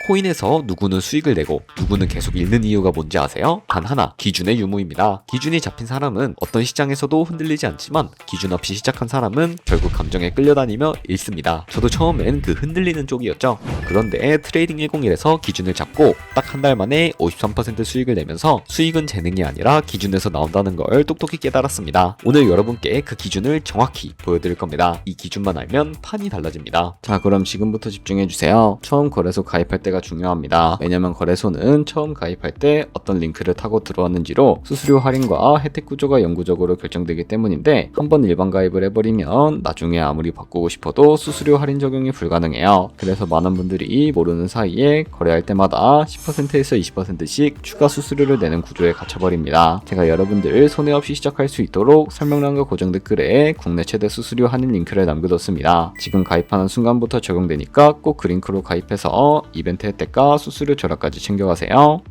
코인에서 누구는 수익을 내고 누구는 계속 잃는 이유가 뭔지 아세요? 단 하나, 기준의 유무입니다. 기준이 잡힌 사람은 어떤 시장에서도 흔들리지 않지만 기준 없이 시작한 사람은 결국 감정에 끌려다니며 잃습니다. 저도 처음엔 그 흔들리는 쪽이었죠. 그런데 트레이딩 101에서 기준을 잡고 딱 한 달 만에 53% 수익을 내면서 수익은 재능이 아니라 기준에서 나온다는 걸 똑똑히 깨달았습니다. 오늘 여러분께 그 기준을 정확히 보여드릴 겁니다. 이 기준만 알면 판이 달라집니다. 자, 그럼 지금부터 집중해주세요. 처음 거래소 가입할 때가 중요합니다. 왜냐면 거래소는 처음 가입할 때 어떤 링크를 타고 들어왔는지로 수수료 할인과 혜택 구조가 영구적으로 결정되기 때문인데 한번 일반 가입을 해버리면 나중에 아무리 바꾸고 싶어도 수수료 할인 적용이 불가능해요. 그래서 많은 분들이 모르는 사이에 거래할 때마다 10%에서 20%씩 추가 수수료를 내는 구조에 갇혀버립니다. 제가 여러분들 손해 없이 시작할 수 있도록 설명란과 고정 댓글에 국내 최대 수수료 할인 링크를 남겨뒀습니다. 지금 가입하는 순간부터 적용되니까 꼭 그 링크로 가입해서 이벤트 혜택과 수수료 절약까지 챙겨가세요.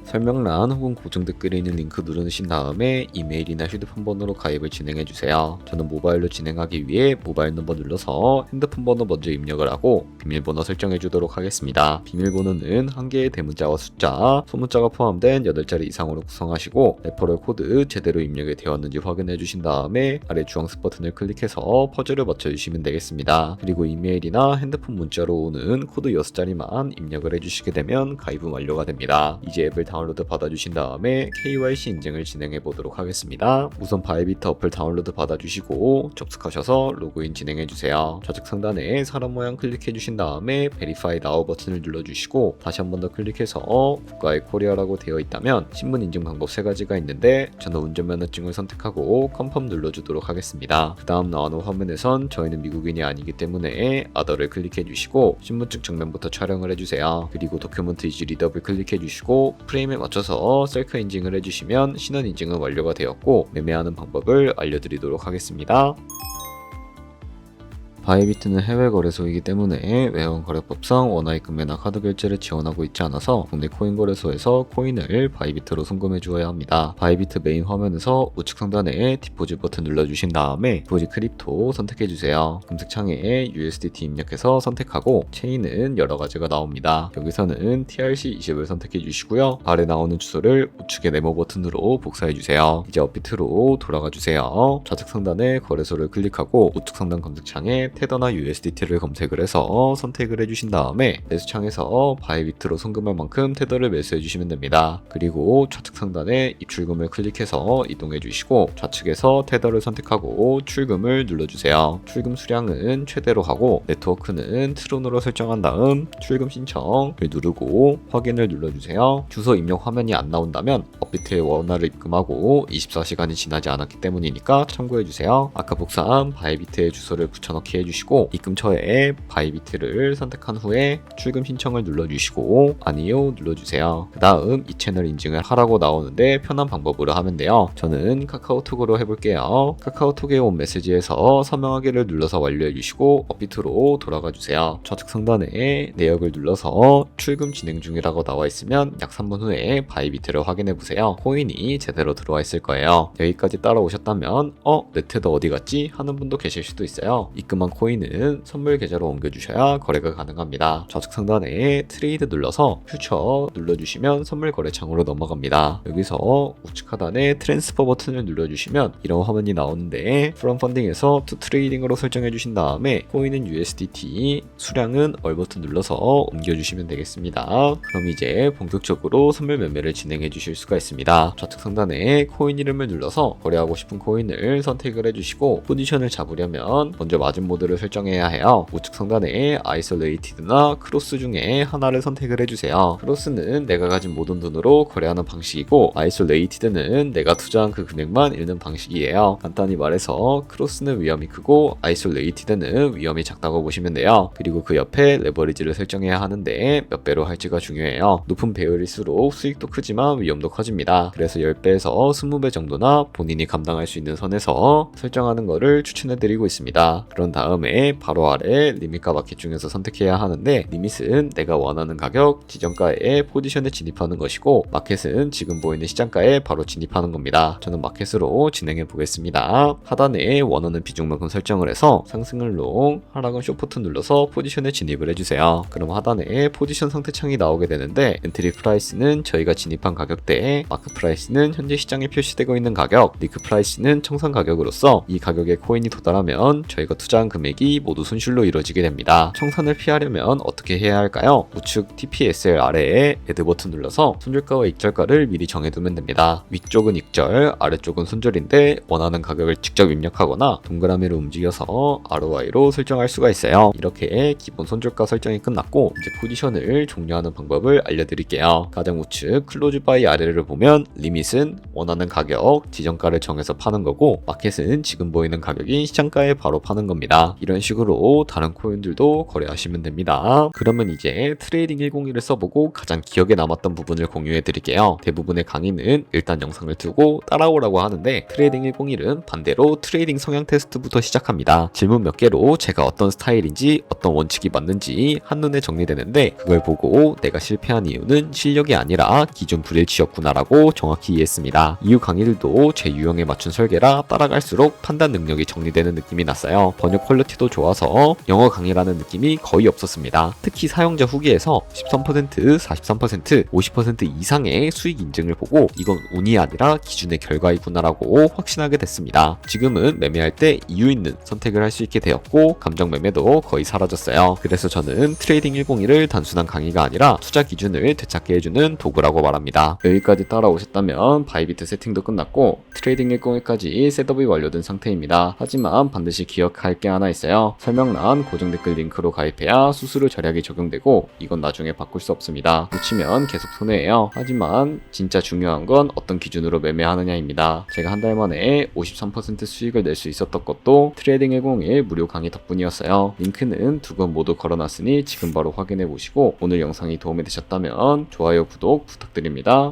설명란 혹은 고정 댓글에 있는 링크 누르신 다음에 이메일이나 휴대폰 번호로 가입을 진행해주세요. 저는 모바일로 진행하기 위해 모바일 넘버 눌러서 핸드폰 번호 먼저 입력을 하고 비밀번호 설정해주도록 하겠습니다. 비밀번호는 한 개의 대문자와 숫자, 소문자가 포함된 8자리 이상으로 구성하시고 레퍼럴 코드 제대로 입력이 되었는지 확인해주신 다음에 아래 주황색 버튼을 클릭해서 퍼즐을 맞춰주시면 되겠습니다. 그리고 이메일이나 핸드폰 문자로 오는 코드 6자리만 입력을 해주시게 되면 가입은 완료가 됩니다. 이제 앱을 다운로드 받아주신 다음에 KYC 인증을 진행해 보도록 하겠습니다. 우선 바이비트 어플 다운로드 받아주시고 접속하셔서 로그인 진행해 주세요. 좌측 상단에 사람 모양 클릭해 주신 다음에 Verify Now 버튼을 눌러주시고 다시 한 번 더 클릭해서 국가의 코리아라고 되어 있다면 신분 인증 방법 3가지가 있는데 저는 운전면허증을 선택하고 컨펌 눌러주도록 하겠습니다. 그 다음 나오는 화면에선 저희는 미국인이 아니기 때문에 아더를 클릭해 주시고 신분증 정면부터 촬영을 해주세요. 그리고 도큐먼트 이즈 리더블 클릭해 주시고 프레임에 맞춰서 셀카 인증을 해주시면 신원 인증은 완료가 되었고 매매하는 방법을 알려드리도록 하겠습니다. 바이비트는 해외 거래소이기 때문에 외환거래법상 원화입 금매나 카드 결제를 지원하고 있지 않아서 국내 코인 거래소에서 코인을 바이비트로 송금해 주어야 합니다. 바이비트 메인 화면에서 우측 상단에 디포짓 버튼 눌러주신 다음에 디포짓 크립토 선택해 주세요. 검색창에 USDT 입력해서 선택하고 체인은 여러 가지가 나옵니다. 여기서는 TRC20을 선택해 주시고요. 아래 나오는 주소를 우측의 네모 버튼으로 복사해 주세요. 이제 업비트로 돌아가 주세요. 좌측 상단에 거래소를 클릭하고 우측 상단 검색창에 테더나 USDT를 검색을 해서 선택을 해주신 다음에 매수창에서 바이비트로 송금할 만큼 테더를 매수해 주시면 됩니다. 그리고 좌측 상단에 입출금을 클릭해서 이동해 주시고 좌측에서 테더를 선택하고 출금을 눌러주세요. 출금 수량은 최대로 하고 네트워크는 트론으로 설정한 다음 출금 신청을 누르고 확인을 눌러주세요. 주소 입력 화면이 안 나온다면 업비트에 원화를 입금하고 24시간이 지나지 않았기 때문이니까 참고해주세요. 아까 복사한 바이비트의 주소를 붙여넣기 해주시고 입금처에 바이비트를 선택한 후에 출금 신청을 눌러주시고 아니요 눌러주세요. 그 다음 이 채널 인증을 하라고 나오는데 편한 방법으로 하면 돼요. 저는 카카오톡으로 해볼게요. 카카오톡에 온 메시지에서 서명하기를 눌러서 완료해주시고 업비트로 돌아가주세요. 좌측 상단에 내역을 눌러서 출금 진행 중이라고 나와 있으면 약 3분 후에 바이비트를 확인해보세요. 코인이 제대로 들어와 있을 거예요. 여기까지 따라오셨다면 내 테더 어디 갔지? 하는 분도 계실 수도 있어요. 입금한 코인은 선물 계좌로 옮겨주셔야 거래가 가능합니다. 좌측 상단에 트레이드 눌러서 퓨처 눌러주시면 선물 거래창으로 넘어갑니다. 여기서 우측 하단에 트랜스퍼 버튼을 눌러주시면 이런 화면이 나오는데 From Funding에서 To Trading으로 설정해주신 다음에 코인은 USDT, 수량은 얼 버튼 눌러서 옮겨주시면 되겠습니다. 그럼 이제 본격적으로 선물 매매를 진행해 주실 수가 있습니다. 좌측 상단에 코인 이름을 눌러서 거래하고 싶은 코인을 선택을 해주시고 포지션을 잡으려면 먼저 마진 모드를 설정해야 해요. 우측 상단에 아이솔레이티드나 크로스 중에 하나를 선택을 해주세요. 크로스는 내가 가진 모든 돈으로 거래하는 방식이고 아이솔레이티드는 내가 투자한 그 금액만 읽는 방식이에요. 간단히 말해서 크로스는 위험이 크고 아이솔레이티드는 위험이 작다고 보시면 돼요. 그리고 그 옆에 레버리지를 설정해야 하는데 몇 배로 할지가 중요해요. 높은 배율일수록 수익도 크지만 위험도 커집니다. 그래서 10배에서 20배 정도나 본인이 감당할 수 있는 선에서 설정하는 것을 추천해드리고 있습니다. 그런 다음 다음에 바로 아래 리밋과 마켓 중에서 선택해야 하는데, 리밋은 내가 원하는 가격 지정가에 포지션에 진입하는 것이고, 마켓은 지금 보이는 시장가에 바로 진입하는 겁니다. 저는 마켓으로 진행해 보겠습니다. 하단에 원하는 비중만큼 설정을 해서 상승은 롱, 하락은 숏포트 눌러서 포지션에 진입을 해주세요. 그럼 하단에 포지션 상태 창이 나오게 되는데, 엔트리 프라이스는 저희가 진입한 가격대, 마크 프라이스는 현재 시장에 표시되고 있는 가격, 리크 프라이스는 청산 가격으로서 이 가격에 코인이 도달하면 저희가 투자한 금액이 모두 손실로 이루어지게 됩니다. 청산을 피하려면 어떻게 해야 할까요? 우측 TPSL 아래에 애드 버튼 눌러서 손절가와 익절가를 미리 정해두면 됩니다. 위쪽은 익절, 아래쪽은 손절인데 원하는 가격을 직접 입력하거나 동그라미로 움직여서 ROI로 설정할 수가 있어요. 이렇게 기본 손절가 설정이 끝났고, 이제 포지션을 종료하는 방법을 알려드릴게요. 가장 우측 클로즈 바이 아래를 보면 리밋은 원하는 가격 지정가를 정해서 파는 거고, 마켓은 지금 보이는 가격인 시장가에 바로 파는 겁니다. 이런 식으로 다른 코인들도 거래하시면 됩니다. 그러면 이제 트레이딩 101을 써보고 가장 기억에 남았던 부분을 공유해 드릴게요. 대부분의 강의는 일단 영상을 두고 따라오라고 하는데, 트레이딩 101은 반대로 트레이딩 성향 테스트부터 시작합니다. 질문 몇 개로 제가 어떤 스타일인지 어떤 원칙이 맞는지 한눈에 정리되는데, 그걸 보고 내가 실패한 이유는 실력이 아니라 기존 불일치였구나라고 정확히 이해했습니다. 이후 강의들도 제 유형에 맞춘 설계라 따라갈수록 판단 능력이 정리되는 느낌이 났어요. 번역 퀄리티도 좋아서 영어 강의라는 느낌이 거의 없었습니다. 특히 사용자 후기에서 13%, 43%, 50% 이상의 수익 인증을 보고 이건 운이 아니라 기준의 결과이구나라고 확신하게 됐습니다. 지금은 매매할 때 이유 있는 선택을 할 수 있게 되었고, 감정 매매도 거의 사라졌어요. 그래서 저는 트레이딩 101을 단순한 강의가 아니라 투자 기준을 되찾게 해주는 도구라고 말합니다. 여기까지 따라오셨다면 바이비트 세팅도 끝났고 트레이딩 101까지 셋업이 완료된 상태입니다. 하지만 반드시 기억할 게 하나 있어요. 설명란 고정 댓글 링크로 가입해야 수수료 절약이 적용되고, 이건 나중에 바꿀 수 없습니다. 놓치면 계속 손해예요. 하지만 진짜 중요한 건 어떤 기준으로 매매하느냐입니다. 제가 한 달 만에 53% 수익을 낼 수 있었던 것도 트레이딩 101 무료 강의 덕분이었어요. 링크는 두 건 모두 걸어놨으니 지금 바로 확인해 보시고, 오늘 영상이 도움이 되셨다면 좋아요, 구독 부탁드립니다.